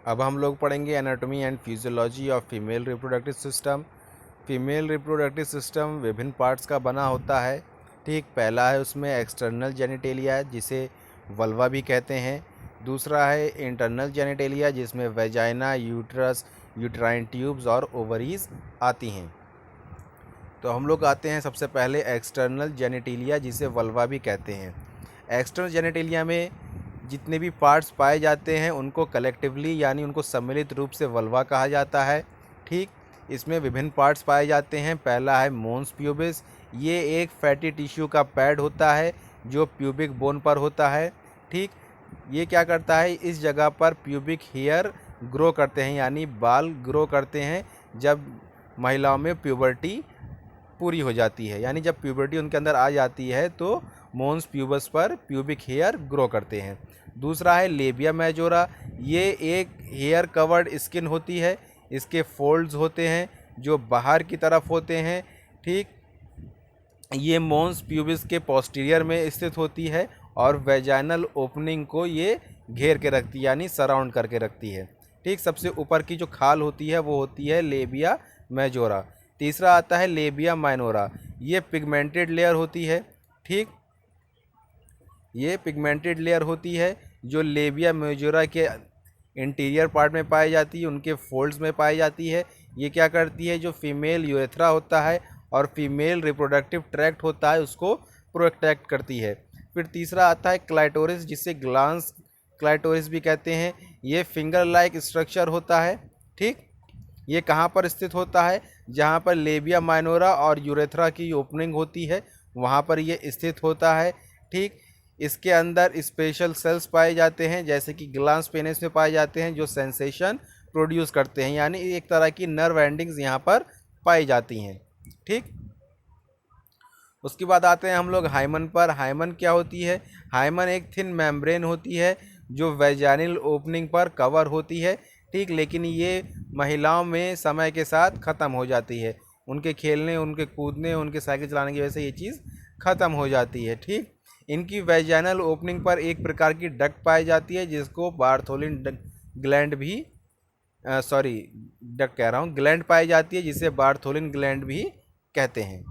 अब हम लोग पढ़ेंगे anatomy and physiology of female reproductive system. Female reproductive system विभिन्न पार्ट्स का बना होता है। ठीक, पहला है उसमें एक्सटर्नल जेनिटेलिया जिसे वल्वा भी कहते हैं। दूसरा है इंटरनल जेनिटेलिया जिसमें वेजाइना, यूट्रस, यूट्राइन ट्यूब्स और ओवरीज आती हैं। तो हम लोग आते हैं सबसे पहले एक्सटर्नल जेनिटेलिया जिसे वल्वा भी कहते हैं। एक्सटर्नल जेनिटेलिया में जितने भी पार्ट्स पाए जाते हैं उनको कलेक्टिवली यानी उनको सम्मिलित रूप से वल्वा कहा जाता है। ठीक, इसमें विभिन्न पार्ट्स पाए जाते हैं। पहला है मोन्स प्यूबिस। ये एक फैटी टिश्यू का पैड होता है जो प्यूबिक बोन पर होता है। ठीक, ये क्या करता है, इस जगह पर प्यूबिक हेयर ग्रो करते हैं यानी बाल ग्रो करते हैं जब महिलाओं में प्यूबर्टी पूरी हो जाती है, यानी जब प्यूबर्टी उनके अंदर आ जाती है तो मोन्स प्यूबस पर प्यूबिक हेयर ग्रो करते हैं। दूसरा है लेबिया मेजोरा। ये एक हेयर कवर्ड स्किन होती है। इसके फोल्ड्स होते हैं जो बाहर की तरफ होते हैं। ठीक, ये मोन्स प्यूबिस के पोस्टीरियर में स्थित होती है और वेजाइनल ओपनिंग को ये घेर के रखती है यानी सराउंड करके रखती है। ठीक, सबसे ऊपर की जो खाल होती है वो होती है लेबिया मेजोरा। तीसरा आता है लेबिया माइनोरा। ये पिगमेंटेड लेयर होती है। ठीक, ये पिगमेंटेड लेयर होती है जो लेबिया मेजोरा के इंटीरियर पार्ट में पाई जाती है, उनके फोल्ड्स में पाई जाती है। ये क्या करती है, जो फीमेल यूरेथ्रा होता है और फीमेल रिप्रोडक्टिव ट्रैक्ट होता है उसको प्रोटेक्ट करती है। फिर तीसरा आता है क्लाइटोरिस जिसे ग्लांस क्लाइटोरिस भी कहते हैं। ये फिंगर लाइक स्ट्रक्चर होता है। ठीक, ये कहाँ पर स्थित होता है, जहाँ पर लेबिया माइनोरा और यूरेथ्रा की ओपनिंग होती है वहाँ पर ये स्थित होता है। ठीक, इसके अंदर स्पेशल सेल्स पाए जाते हैं जैसे कि ग्लांस पेनिस में पाए जाते हैं जो सेंसेशन प्रोड्यूस करते हैं, यानी एक तरह की नर्व एंडिंग्स यहाँ पर पाई जाती हैं। ठीक, उसके बाद आते हैं हम लोग हाइमन पर। हाइमन क्या होती है, हाइमन एक थिन मेम्ब्रेन होती है जो वेजाइनल ओपनिंग पर कवर होती है। ठीक, लेकिन ये महिलाओं में समय के साथ ख़त्म हो जाती है। उनके खेलने, उनके कूदने, उनके साइकिल चलाने की वजह से ये चीज़ ख़त्म हो जाती है। ठीक, इनकी वेजाइनल ओपनिंग पर एक प्रकार की डक्ट पाई जाती है जिसको बार्थोलिन ग्लैंड भी डक्ट कह रहा हूँ, ग्लैंड पाई जाती है जिसे बार्थोलिन ग्लैंड भी कहते हैं।